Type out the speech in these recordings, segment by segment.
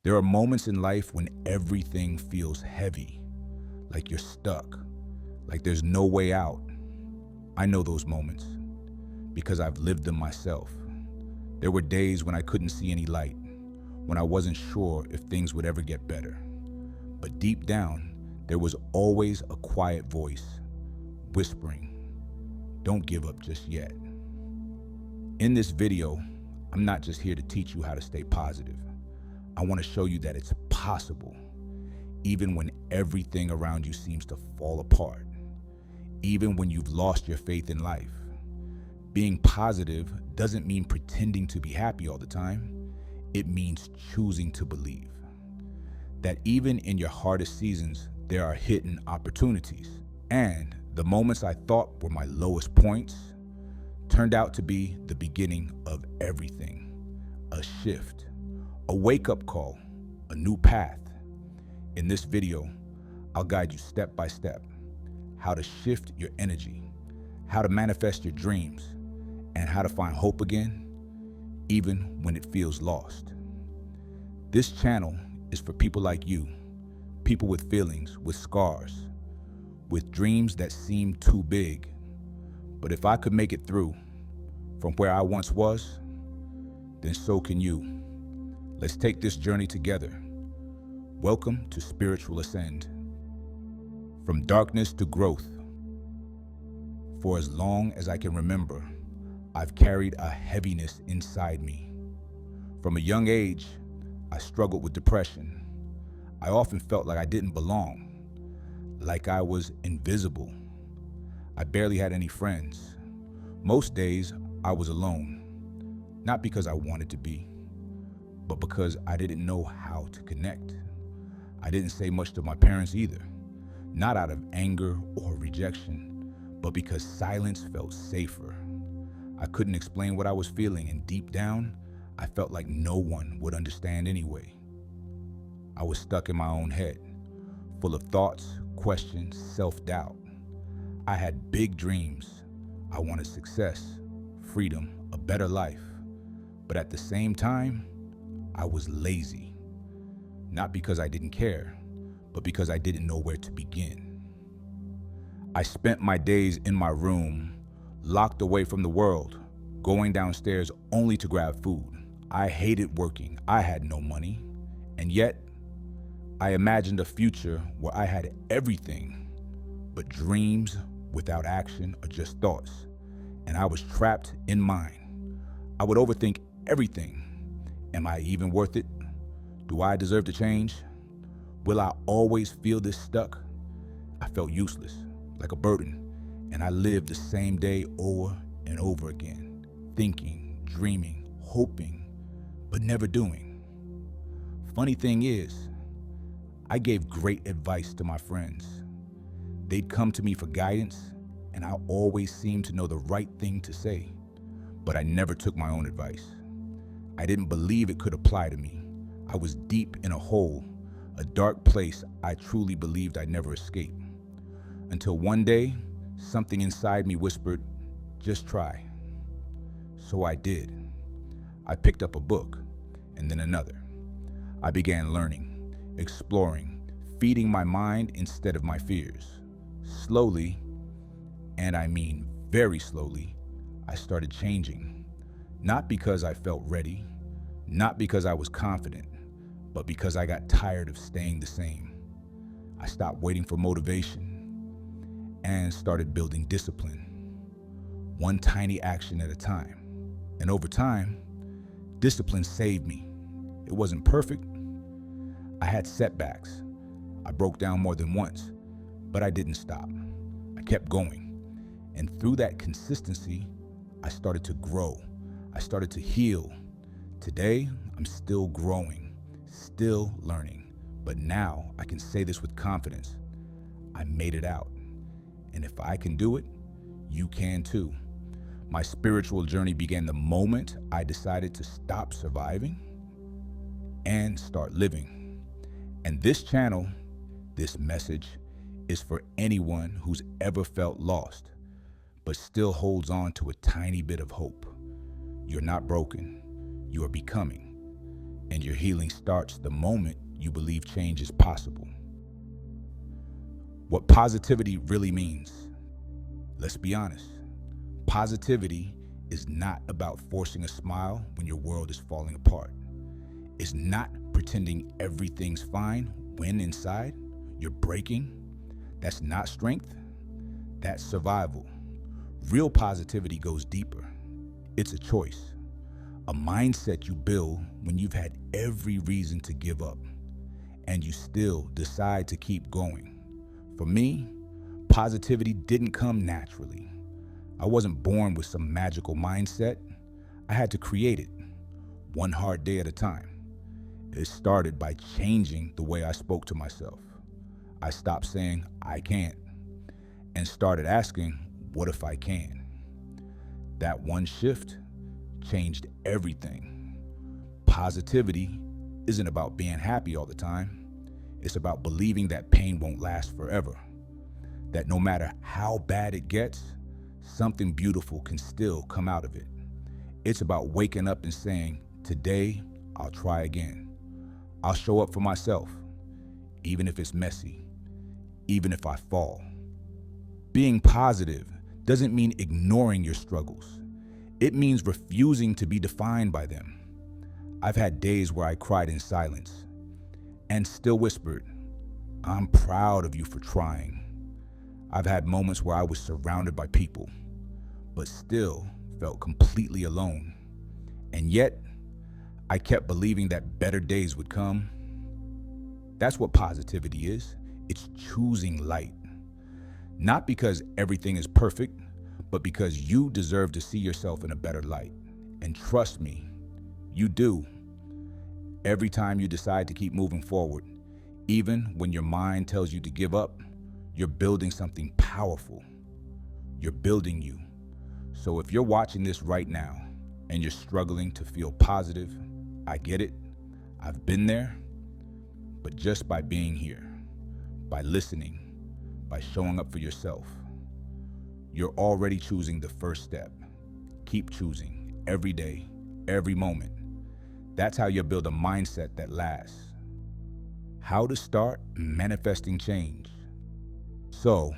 There are moments in life when everything feels heavy, like you're stuck, like there's no way out. I know those moments because I've lived them myself. There were days when I couldn't see any light, when I wasn't sure if things would ever get better. But deep down, there was always a quiet voice whispering, "Don't give up just yet." In this video, I'm not just here to teach you how to stay positive. I want to show you that it's possible, even when everything around you seems to fall apart, even when you've lost your faith in life. Being positive doesn't mean pretending to be happy all the time. It means choosing to believe that even in your hardest seasons, there are hidden opportunities. And the moments I thought were my lowest points turned out to be the beginning of everything. A shift, a wake-up call, a new path. In this video, I'll guide you step by step how to shift your energy, how to manifest your dreams, and how to find hope again, even when it feels lost. This channel is for people like you, people with feelings, with scars, with dreams that seem too big. But if I could make it through from where I once was, then so can you. Let's take this journey together. Welcome to Spiritual Ascend. From darkness to growth. For as long as I can remember, I've carried a heaviness inside me. From a young age, I struggled with depression. I often felt like I didn't belong, like I was invisible. I barely had any friends. Most days, I was alone, not because I wanted to be, but because I didn't know how to connect. I didn't say much to my parents either, not out of anger or rejection, but because silence felt safer. I couldn't explain what I was feeling, and deep down, I felt like no one would understand anyway. I was stuck in my own head, full of thoughts, questions, self-doubt. I had big dreams. I wanted success, freedom, a better life. But at the same time, I was lazy. Not because I didn't care, but because I didn't know where to begin. I spent my days in my room, locked away from the world, going downstairs only to grab food. I hated working. I had no money. And yet, I imagined a future where I had everything, but dreams without action are just thoughts. And I was trapped in mine. I would overthink everything. Am I even worth it? Do I deserve to change? Will I always feel this stuck? I felt useless, like a burden, and I lived the same day over and over again, thinking, dreaming, hoping, but never doing. Funny thing is, I gave great advice to my friends. They'd come to me for guidance, and I always seemed to know the right thing to say, but I never took my own advice. I didn't believe it could apply to me. I was deep in a hole, a dark place I truly believed I'd never escape. Until one day, something inside me whispered, "Just try." So I did. I picked up a book, and then another. I began learning, exploring, feeding my mind instead of my fears. Slowly, and I mean very slowly, I started changing. Not because I felt ready, not because I was confident, but because I got tired of staying the same. I stopped waiting for motivation and started building discipline, one tiny action at a time. And over time, discipline saved me. It wasn't perfect. I had setbacks. I broke down more than once, but I didn't stop. I kept going. And through that consistency, I started to grow. I started to heal. Today, I'm still growing, still learning. But now I can say this with confidence. I made it out. And if I can do it, you can too. My spiritual journey began the moment I decided to stop surviving and start living. And this channel, this message, is for anyone who's ever felt lost, but still holds on to a tiny bit of hope. You're not broken. You are becoming. And your healing starts the moment you believe change is possible. What positivity really means. Let's be honest. Positivity is not about forcing a smile when your world is falling apart. It's not pretending everything's fine when inside you're breaking. That's not strength. That's survival. Real positivity goes deeper. It's a choice, a mindset you build when you've had every reason to give up, and you still decide to keep going. For me, positivity didn't come naturally. I wasn't born with some magical mindset. I had to create it, one hard day at a time. It started by changing the way I spoke to myself. I stopped saying, I can't, and started asking, what if I can? That one shift changed everything. Positivity isn't about being happy all the time. It's about believing that pain won't last forever. That no matter how bad it gets, something beautiful can still come out of it. It's about waking up and saying, today, I'll try again. I'll show up for myself, even if it's messy, even if I fall. Being positive doesn't mean ignoring your struggles. It means refusing to be defined by them. I've had days where I cried in silence and still whispered, I'm proud of you for trying. I've had moments where I was surrounded by people, but still felt completely alone. And yet, I kept believing that better days would come. That's what positivity is. It's choosing light. Not because everything is perfect, but because you deserve to see yourself in a better light. And trust me, you do. Every time you decide to keep moving forward, even when your mind tells you to give up, you're building something powerful. You're building you. So if you're watching this right now and you're struggling to feel positive, I get it. I've been there. But just by being here, by listening, by showing up for yourself, you're already choosing the first step. Keep choosing every day, every moment. That's how you build a mindset that lasts. How to start manifesting change. So,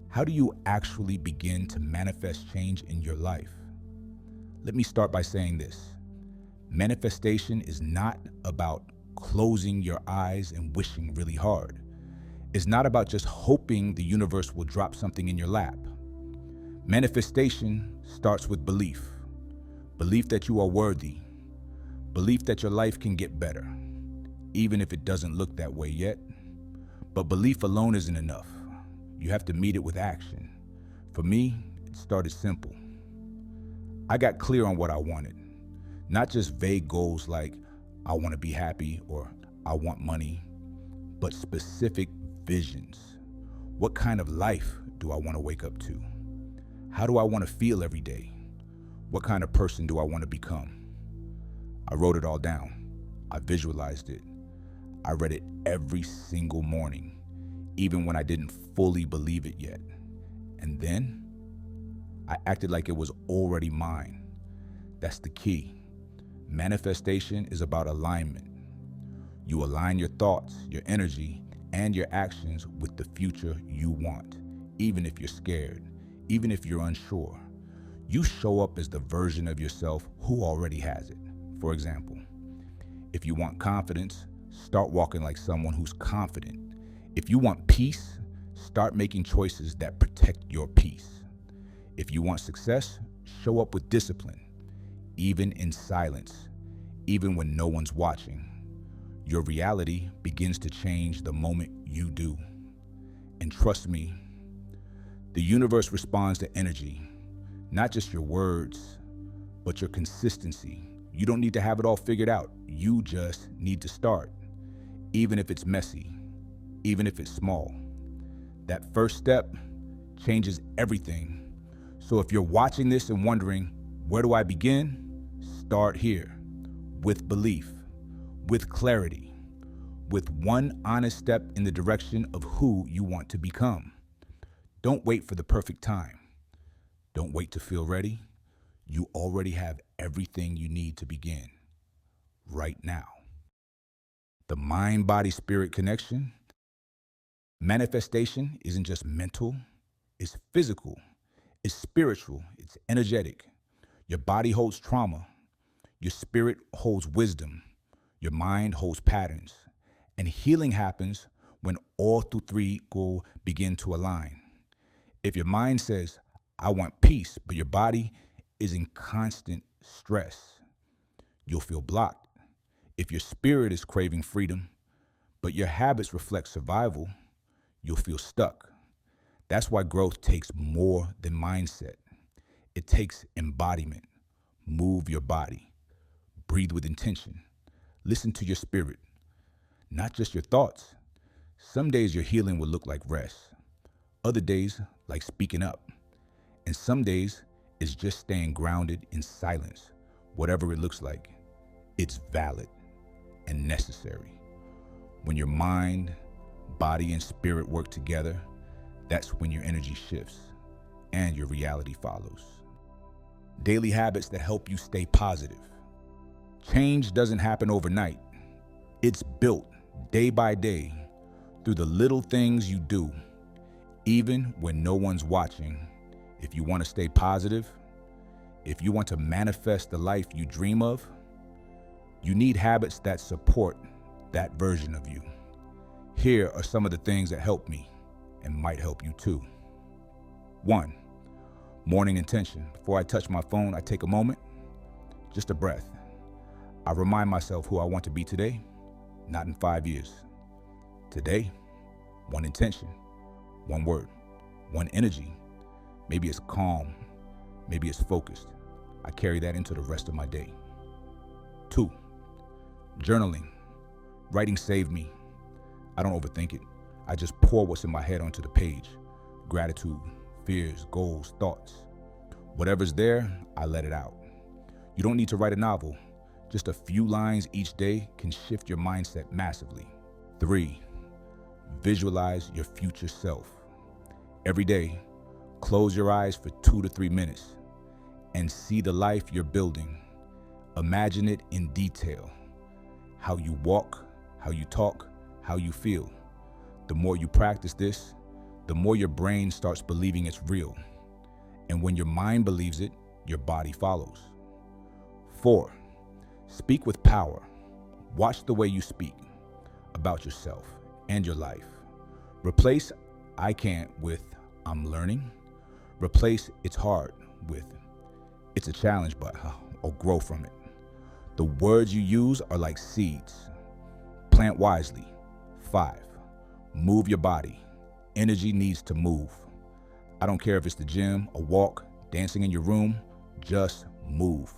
how do you actually begin to manifest change in your life? Let me start by saying this. Manifestation is not about closing your eyes and wishing really hard. It's not about just hoping the universe will drop something in your lap. Manifestation starts with belief. Belief that you are worthy. Belief that your life can get better, even if it doesn't look that way yet. But belief alone isn't enough. You have to meet it with action. For me, it started simple. I got clear on what I wanted. Not just vague goals like, I want to be happy or I want money, but specific visions. What kind of life do I want to wake up to? How do I want to feel every day? What kind of person do I want to become? I wrote it all down. I visualized it. I read it every single morning, even when I didn't fully believe it yet. And then I acted like it was already mine. That's the key. Manifestation is about alignment. You align your thoughts, your energy, and your actions with the future you want, even if you're scared, even if you're unsure. You show up as the version of yourself who already has it. For example, if you want confidence, start walking like someone who's confident. If you want peace, start making choices that protect your peace. If you want success, show up with discipline, even in silence, even when no one's watching. Your reality begins to change the moment you do. And trust me, the universe responds to energy, not just your words, but your consistency. You don't need to have it all figured out. You just need to start, even if it's messy, even if it's small. That first step changes everything. So if you're watching this and wondering, where do I begin? Start here, with belief, with clarity, with one honest step in the direction of who you want to become. Don't wait for the perfect time. Don't wait to feel ready. You already have everything you need to begin right now. The mind, body, spirit connection. Manifestation isn't just mental, it's physical, it's spiritual, it's energetic. Your body holds trauma, your spirit holds wisdom, your mind holds patterns. And healing happens when all through three go begin to align. If your mind says, I want peace, but your body is in constant stress, you'll feel blocked. If your spirit is craving freedom, but your habits reflect survival, you'll feel stuck. That's why growth takes more than mindset. It takes embodiment. Move your body. Breathe with intention. Listen to your spirit, not just your thoughts. Some days your healing will look like rest. Other days, like speaking up. And some days, it's just staying grounded in silence. Whatever it looks like, it's valid and necessary. When your mind, body, and spirit work together, that's when your energy shifts and your reality follows. Daily habits that help you stay positive. Change doesn't happen overnight. It's built day by day through the little things you do, even when no one's watching. If you want to stay positive, if you want to manifest the life you dream of, you need habits that support that version of you. Here are some of the things that help me and might help you too. 1, morning intention. Before I touch my phone, I take a moment, just a breath. I remind myself who I want to be today, not in 5 years. Today, one intention, one word, one energy. Maybe it's calm, maybe it's focused. I carry that into the rest of my day. 2, journaling. Writing saved me. I don't overthink it. I just pour what's in my head onto the page. Gratitude, fears, goals, thoughts. Whatever's there, I let it out. You don't need to write a novel. Just a few lines each day can shift your mindset massively. 3, visualize your future self. Every day, close your eyes for 2 to 3 minutes and see the life you're building. Imagine it in detail. How you walk, how you talk, how you feel. The more you practice this, the more your brain starts believing it's real. And when your mind believes it, your body follows. 4, speak with power. Watch the way you speak about yourself and your life. Replace I can't with I'm learning. Replace it's hard with it's a challenge, but I'll grow from it. The words you use are like seeds. Plant wisely. 5, move your body. Energy needs to move. I don't care if it's the gym, a walk, dancing in your room, just move.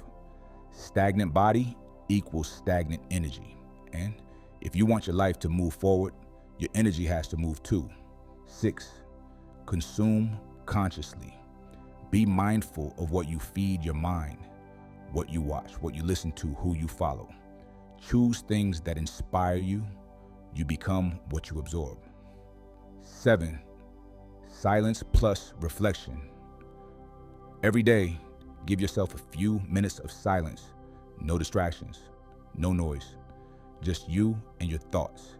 Stagnant body equals stagnant energy. And if you want your life to move forward, your energy has to move too. 6, consume consciously. Be mindful of what you feed your mind, what you watch, what you listen to, who you follow. Choose things that inspire you. You become what you absorb. 7, silence plus reflection. Every day, give yourself a few minutes of silence. No distractions, no noise, just you and your thoughts.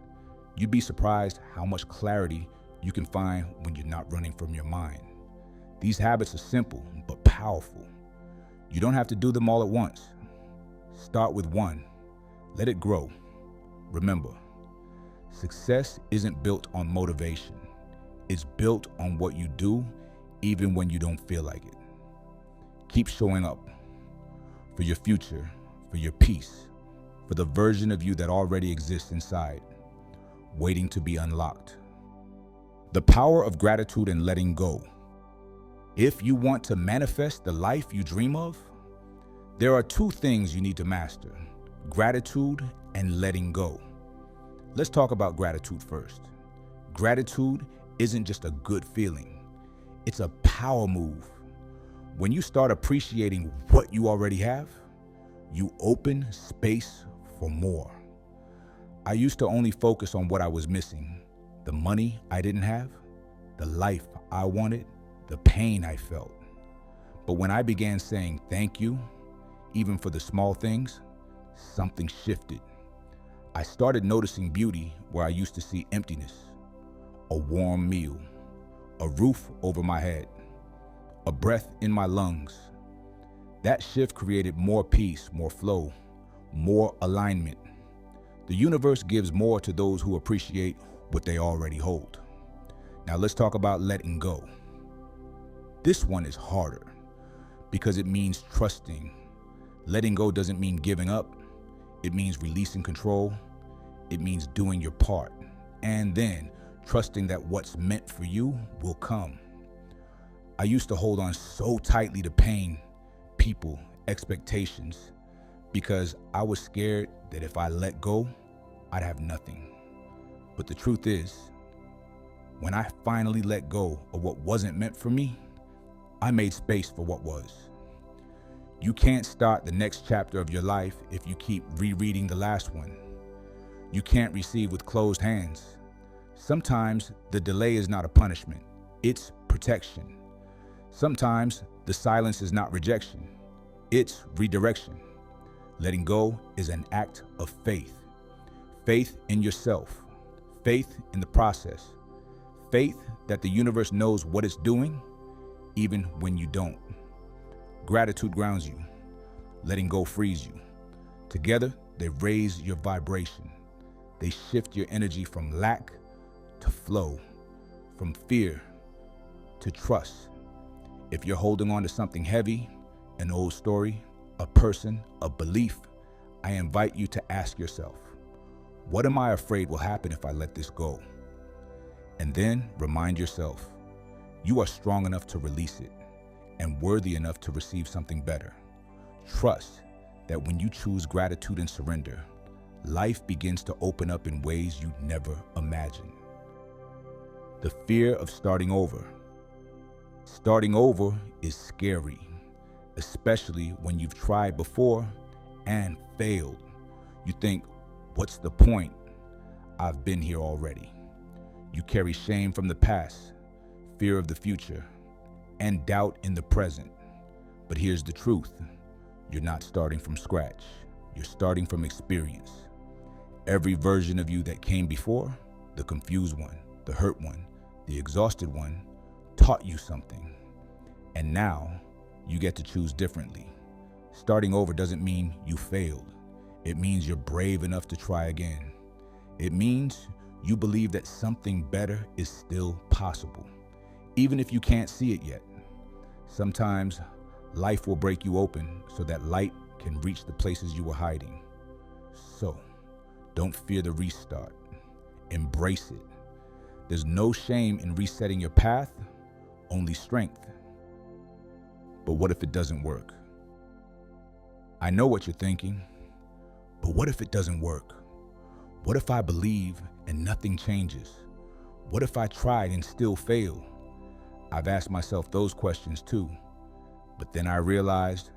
You'd be surprised how much clarity you can find when you're not running from your mind. These habits are simple but powerful. You don't have to do them all at once. Start with 1. Let it grow. Remember, success isn't built on motivation. It's built on what you do even when you don't feel like it. Keep showing up for your future, for your peace, for the version of you that already exists inside, waiting to be unlocked. The power of gratitude and letting go. If you want to manifest the life you dream of, there are 2 things you need to master: gratitude and letting go. Let's talk about gratitude first. Gratitude isn't just a good feeling, it's a power move. When you start appreciating what you already have, you open space for more. I used to only focus on what I was missing: the money I didn't have, the life I wanted, the pain I felt. But when I began saying thank you, even for the small things, something shifted. I started noticing beauty where I used to see emptiness. A warm meal, a roof over my head, a breath in my lungs. That shift created more peace, more flow, more alignment. The universe gives more to those who appreciate what they already hold. Now let's talk about letting go. This one is harder because it means trusting. Letting go doesn't mean giving up. It means releasing control. It means doing your part. And then trusting that what's meant for you will come. I used to hold on so tightly to pain, people, expectations, because I was scared that if I let go, I'd have nothing. But the truth is, when I finally let go of what wasn't meant for me, I made space for what was. You can't start the next chapter of your life if you keep rereading the last one. You can't receive with closed hands. Sometimes the delay is not a punishment, it's protection. Sometimes the silence is not rejection, it's redirection. Letting go is an act of faith. Faith in yourself, faith in the process, faith that the universe knows what it's doing, even when you don't. Gratitude grounds you. Letting go frees you. Together, they raise your vibration. They shift your energy from lack to flow, from fear to trust. If you're holding on to something heavy, an old story, a person, a belief, I invite you to ask yourself, what am I afraid will happen if I let this go? And then remind yourself, you are strong enough to release it and worthy enough to receive something better. Trust that when you choose gratitude and surrender, life begins to open up in ways you never imagined. The fear of starting over. Starting over is scary, especially when you've tried before and failed. You think, what's the point? I've been here already. You carry shame from the past, fear of the future, and doubt in the present. But here's the truth. You're not starting from scratch. You're starting from experience. Every version of you that came before, the confused one, the hurt one, the exhausted one, taught you something. And now you get to choose differently. Starting over doesn't mean you failed. It means you're brave enough to try again. It means you believe that something better is still possible, even if you can't see it yet. Sometimes life will break you open so that light can reach the places you were hiding. So, don't fear the restart. Embrace it. There's no shame in resetting your path, only strength. But what if it doesn't work? I know what you're thinking, but what if it doesn't work? What if I believe and nothing changes? What if I tried and still fail? I've asked myself those questions too, but then I realized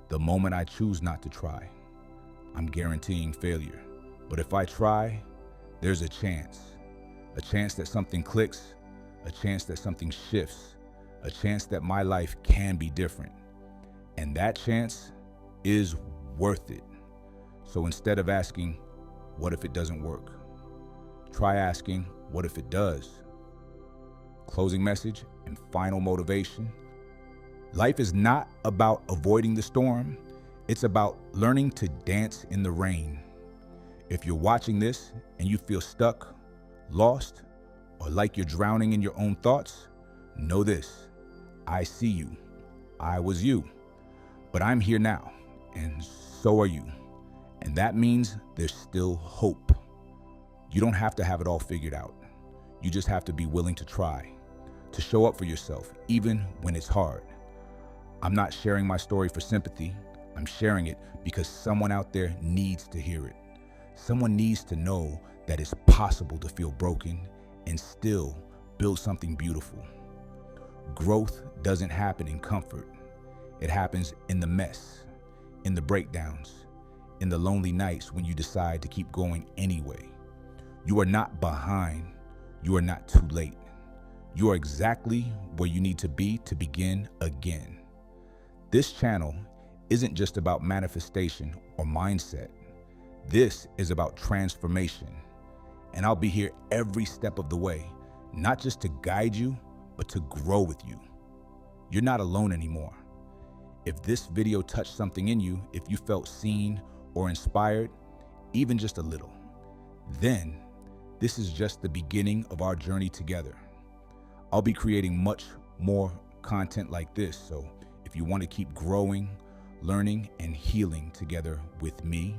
the moment I choose not to try, I'm guaranteeing failure. But if I try, there's a chance that something clicks, a chance that something shifts, a chance that my life can be different. And that chance is worth it. So instead of asking, what if it doesn't work? Try asking, what if it does? Closing message and final motivation. Life is not about avoiding the storm. It's about learning to dance in the rain. If you're watching this and you feel stuck, lost, or like you're drowning in your own thoughts, know this. I see you. I was you. But I'm here now, and so are you. And that means there's still hope. You don't have to have it all figured out. You just have to be willing to try, to show up for yourself, even when it's hard. I'm not sharing my story for sympathy. I'm sharing it because someone out there needs to hear it. Someone needs to know that it's possible to feel broken and still build something beautiful. Growth doesn't happen in comfort. It happens in the mess, in the breakdowns, in the lonely nights when you decide to keep going anyway. You are not behind. You are not too late. You are exactly where you need to be to begin again. This channel isn't just about manifestation or mindset. This is about transformation, and I'll be here every step of the way, not just to guide you, but to grow with you. You're not alone anymore. If this video touched something in you, if you felt seen or inspired, even just a little, then this is just the beginning of our journey together. I'll be creating much more content like this, so if you want to keep growing, learning, and healing together with me,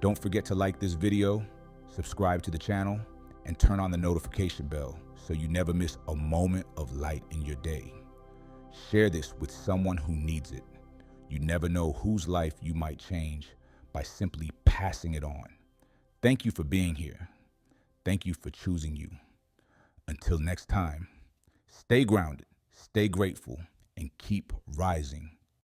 don't forget to like this video, subscribe to the channel, and turn on the notification bell so you never miss a moment of light in your day. Share this with someone who needs it. You never know whose life you might change by simply passing it on. Thank you for being here. Thank you for choosing you. Until next time, stay grounded, stay grateful, and keep rising.